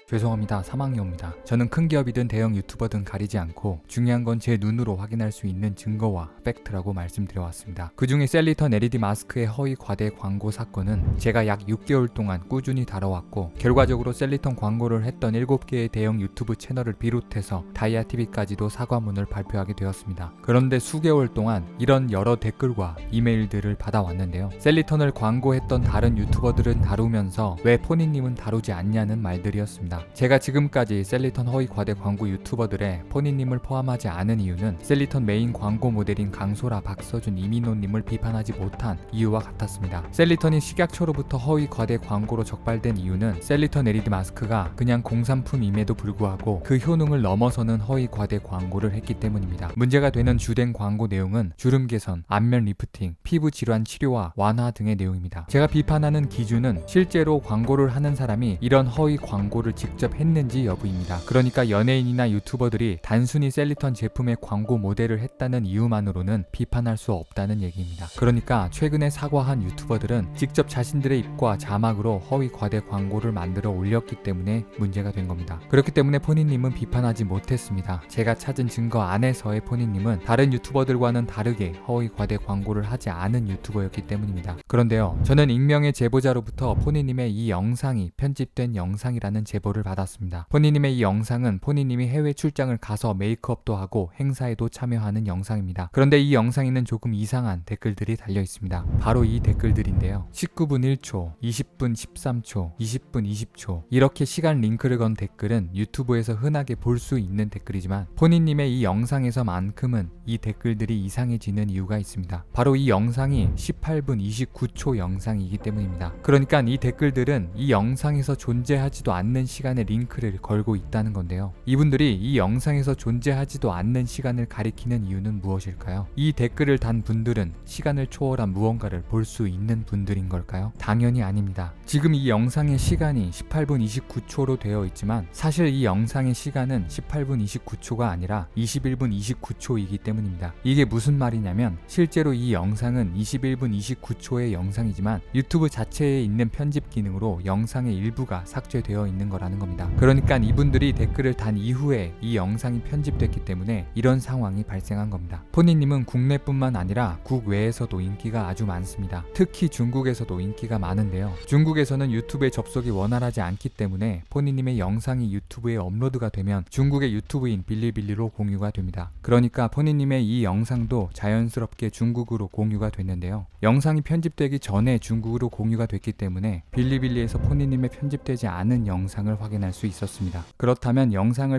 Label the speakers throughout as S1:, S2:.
S1: 죄송합니다. 사망여우입니다. 저는 큰 기업이든 대형 유튜버든 가리지 않고 중요한 건 제 눈으로 확인할 수 있는 증거와 팩트라고 말씀드려왔습니다. 그중에 셀리턴 LED 마스크의 허위 과대 광고 사건은 제가 약 6개월 동안 꾸준히 다뤄왔고 결과적으로 셀리턴 광고를 했던 7개의 대형 유튜브 채널을 비롯해서 다이아TV까지도 사과문을 발표하게 되었습니다. 그런데 수개월 동안 이런 여러 댓글과 이메일들을 받아왔는데요. 셀리턴을 광고했던 다른 유튜버들은 다루면서 왜 포니님은 다루지 않냐는 말들이었습니다. 제가 지금까지 셀리턴 허위 과대 광고 유튜버들의 포니님을 포함하지 않은 이유는 셀리턴 메인 광고 모델인 강소라, 박서준, 이민호님을 비판하지 못한 이유와 같았습니다. 셀리턴이 식약처로부터 허위 과대 광고로 적발된 이유는 셀리턴 LED 마스크가 그냥 공산품임에도 불구하고 그 효능을 넘어서는 허위 과대 광고를 했기 때문입니다. 문제가 되는 주된 광고 내용은 주름 개선, 안면 리프팅, 피부 질환 치료와 완화 등의 내용입니다. 제가 비판하는 기준은 실제로 광고를 하는 사람이 이런 허위 광고를 직접 했는지 여부입니다. 그러니까 연예인이나 유튜버들이 단순히 셀리턴 제품의 광고 모델을 했다는 이유만으로는 비판할 수 없다는 얘기입니다. 그러니까 최근에 사과한 유튜버들은 직접 자신들의 입과 자막으로 허위 과대 광고를 만들어 올렸기 때문에 문제가 된 겁니다. 그렇기 때문에 포니님은 비판하지 못했습니다. 제가 찾은 증거 안에서의 포니님은 다른 유튜버들과는 다르게 허위 과대 광고를 하지 않은 유튜버였기 때문입니다. 그런데요, 저는 익명의 제보자로부터 포니님의 이 영상이 편집된 영상이라는 제보를 받았습니다. 포니님의 이 영상은 포니님이 해외 출장을 가서 메이크업도 하고 행사에도 참여하는 영상입니다. 그런데 이 영상에는 조금 이상한 댓글들이 달려 있습니다. 바로 이 댓글들인데요. 19분 1초, 20분 13초, 20분 20초 이렇게 시간 링크를 건 댓글은 유튜브에서 흔하게 볼 수 있는 댓글이지만 포니님의 이 영상에서만큼은 이 댓글들이 이상해지는 이유가 있습니다. 바로 이 영상이 18분 29초 영상이기 때문입니다. 그러니까 이 댓글들은 이 영상에서 존재하지도 않는 시간에 링크를 걸고 있다는 건데요. 이분들이 이 영상에서 존재하지도 않는 시간을 가리키는 이유는 무엇일까요? 이 댓글을 단 분들은 시간을 초월한 무언가를 볼 수 있는 분들인 걸까요? 당연히 아닙니다. 지금 이 영상의 시간이 18분 29초로 되어 있지만 사실 이 영상의 시간은 18분 29초가 아니라 21분 29초이기 때문입니다. 이게 무슨 말이냐면 실제로 이 영상은 21분 29초의 영상이지만 유튜브 자체에 있는 편집 기능으로 영상의 일부가 삭제되어 있는 거라는 겁니다. 그러니까 이분들이 댓글을 단 이후에 이 영상이 편집됐기 때문에 이런 상황이 발생한 겁니다. 포니님은 국내뿐만 아니라 국외에서도 인기가 아주 많습니다. 특히 중국에서도 인기가 많은데요. 중국에서는 유튜브에 접속이 원활하지 않기 때문에 포니님의 영상이 유튜브에 업로드가 되면 중국의 유튜브인 빌리빌리로 공유가 됩니다. 그러니까 포니님의 이 영상도 자연스럽게 중국으로 공유가 됐는데요. 영상이 편집되기 전에 중국으로 공유가 됐기 때문에 빌리빌리에서 포니님의 편집되지 않은 영상을 확인할 수 있었습니다. 그렇다면 영상을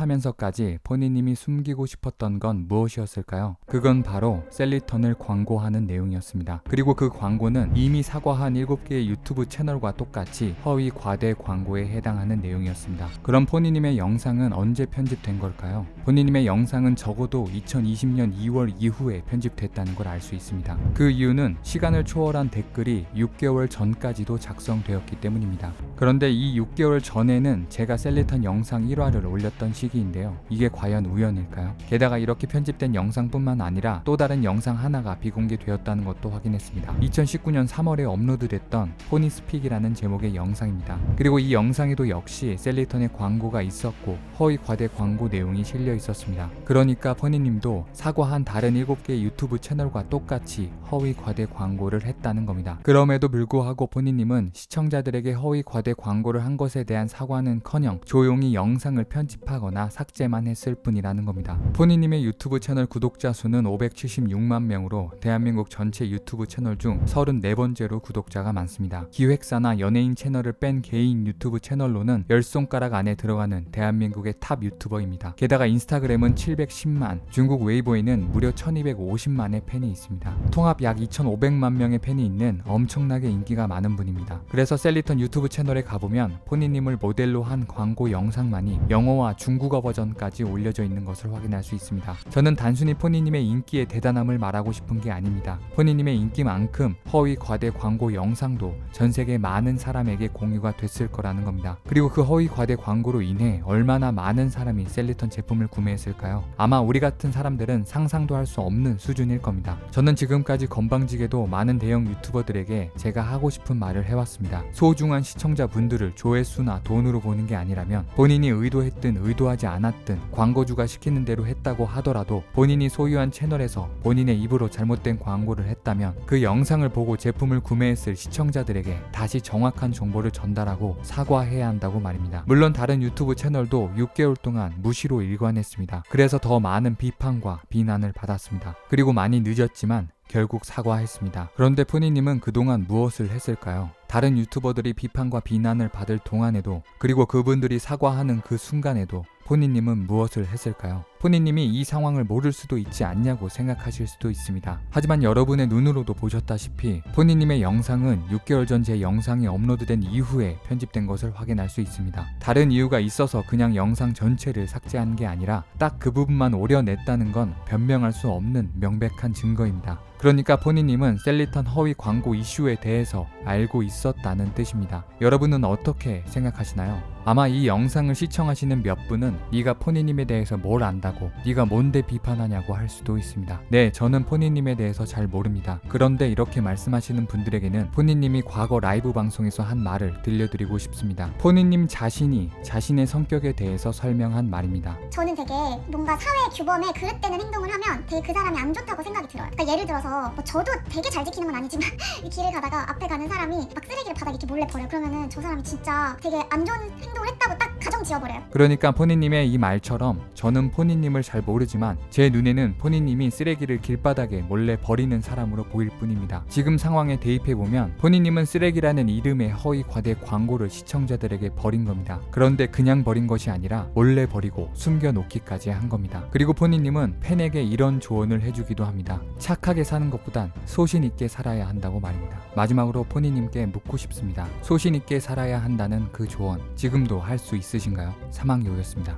S1: 편집하면서까지 포니님이 숨기고 싶었던 건 무엇이었을까요? 그건 바로 셀리턴을 광고하는 내용이었습니다. 그리고 그 광고는 이미 사과한 7개의 유튜브 채널과 똑같이 허위 과대 광고에 해당하는 내용이었습니다. 그럼 포니님의 영상은 언제 편집된 걸까요? 포니님의 영상은 적어도 2020년 2월 이후에 편집됐다는 걸 알 수 있습니다. 그 이유는 시간을 초월한 댓글이 6개월 전까지도 작성되었기 때문입니다. 그런데 이 6개월 전에는 제가 셀리턴 영상 1화를 올렸던 시기인데요. 이게 과연 우연일까요? 게다가 이렇게 편집된 영상뿐만 아니라 또 다른 영상 하나가 비공개되었다는 것도 확인했습니다. 2019년 3월에 업로드됐던 포니스픽이라는 제목의 영상입니다. 그리고 이 영상에도 역시 셀리턴의 광고가 있었고 허위 과대 광고 내용이 실려 있었습니다. 그러니까 포니님도 사과한 다른 7개의 유튜브 채널과 똑같이 허위 과대 광고를 했다는 겁니다. 그럼에도 불구하고 포니님은 시청자들에게 허위 과대 광고를 한 것에 대한 사과는커녕 조용히 영상을 편집하거나 삭제만 했을 뿐이라는 겁니다. 포니님의 유튜브 채널 구독자 수는 576만 명으로 대한민국 전체 유튜브 채널 중 34번째로 구독자가 많습니다. 기획사나 연예인 채널을 뺀 개인 유튜브 채널로는 10손가락 안에 들어가는 대한민국의 탑 유튜버입니다. 게다가 인스타그램은 710만, 중국 웨이보에는 무려 1250만의 팬이 있습니다. 통합 약 2500만 명의 팬이 있는 엄청나게 인기가 많은 분입니다. 그래서 셀리턴 유튜브 채널에 가보면 포니님을 모델로 한 광고 영상만이 영어와 중국어 버전까지 올려져 있는 것을 확인할 수 있습니다. 저는 단순히 포니님의 인기의 대단함을 말하고 싶은 게 아닙니다. 포니님의 인기만큼 허위 과대 광고 영상도 전 세계 많은 사람에게 공유가 됐을 거라는 겁니다. 그리고 그 허위 과대 광고로 인해 얼마나 많은 사람이 셀리턴 제품을 구매했을까요? 아마 우리 같은 사람들은 상상도 할 수 없는 수준일 겁니다. 저는 지금까지 건방지게도 많은 대형 유튜버들에게 제가 하고 싶은 말을 해왔습니다. 소중한 시청자 시청자분들을 조회수나 돈으로 보는 게 아니라면 본인이 의도했든 의도하지 않았든 광고주가 시키는 대로 했다고 하더라도 본인이 소유한 채널에서 본인의 입으로 잘못된 광고를 했다면 그 영상을 보고 제품을 구매했을 시청자들에게 다시 정확한 정보를 전달하고 사과해야 한다고 말입니다. 물론 다른 유튜브 채널도 6개월 동안 무시로 일관했습니다. 그래서 더 많은 비판과 비난을 받았습니다. 그리고 많이 늦었지만 결국 사과했습니다. 그런데 포니님은 그동안 무엇을 했을까요? 다른 유튜버들이 비판과 비난을 받을 동안에도, 그리고 그분들이 사과하는 그 순간에도 포니님은 무엇을 했을까요? 포니님이 이 상황을 모를 수도 있지 않냐고 생각하실 수도 있습니다. 하지만 여러분의 눈으로도 보셨다시피 포니님의 영상은 6개월 전 제 영상이 업로드된 이후에 편집된 것을 확인할 수 있습니다. 다른 이유가 있어서 그냥 영상 전체를 삭제한 게 아니라 딱 그 부분만 오려냈다는 건 변명할 수 없는 명백한 증거입니다. 그러니까 포니님은 셀리턴 허위 광고 이슈에 대해서 알고 있었다는 뜻입니다. 여러분은 어떻게 생각하시나요? 아마 이 영상을 시청하시는 몇 분은 네가 포니님에 대해서 뭘 안다고, 네가 뭔데 비판하냐고 할 수도 있습니다. 네, 저는 포니님에 대해서 잘 모릅니다. 그런데 이렇게 말씀하시는 분들에게는 포니님이 과거 라이브 방송에서 한 말을 들려드리고 싶습니다. 포니님 자신이 자신의 성격에 대해서 설명한 말입니다.
S2: 저는 되게 뭔가 사회 규범에 그릇되는 행동을 하면 되게 그 사람이 안 좋다고 생각이 들어요. 그러니까 예를 들어서 뭐 저도 되게 잘 지키는 건 아니지만 이 길을 가다가 앞에 가는 사람이 막 쓰레기를 바닥에 이렇게 몰래 버려. 그러면은 저 사람이 진짜 되게 안 좋은 행동을 했다고 딱 가정 지어버려요.
S1: 그러니까 포니님의 이 말처럼 저는 포니님을 잘 모르지만 제 눈에는 포니님이 쓰레기를 길바닥에 몰래 버리는 사람으로 보일 뿐입니다. 지금 상황에 대입해보면 포니님은 쓰레기라는 이름의 허위 과대 광고를 시청자들에게 버린 겁니다. 그런데 그냥 버린 것이 아니라 몰래 버리고 숨겨놓기까지 한 겁니다. 그리고 포니님은 팬에게 이런 조언을 해주기도 합니다. 착하게 사는 것보단 소신 있게 살아야 한다고 말입니다. 마지막으로 포니님께 묻고 싶습니다. 소신 있게 살아야 한다는 그 조언 지금도 할 수 있으신가요? 사망요였습니다.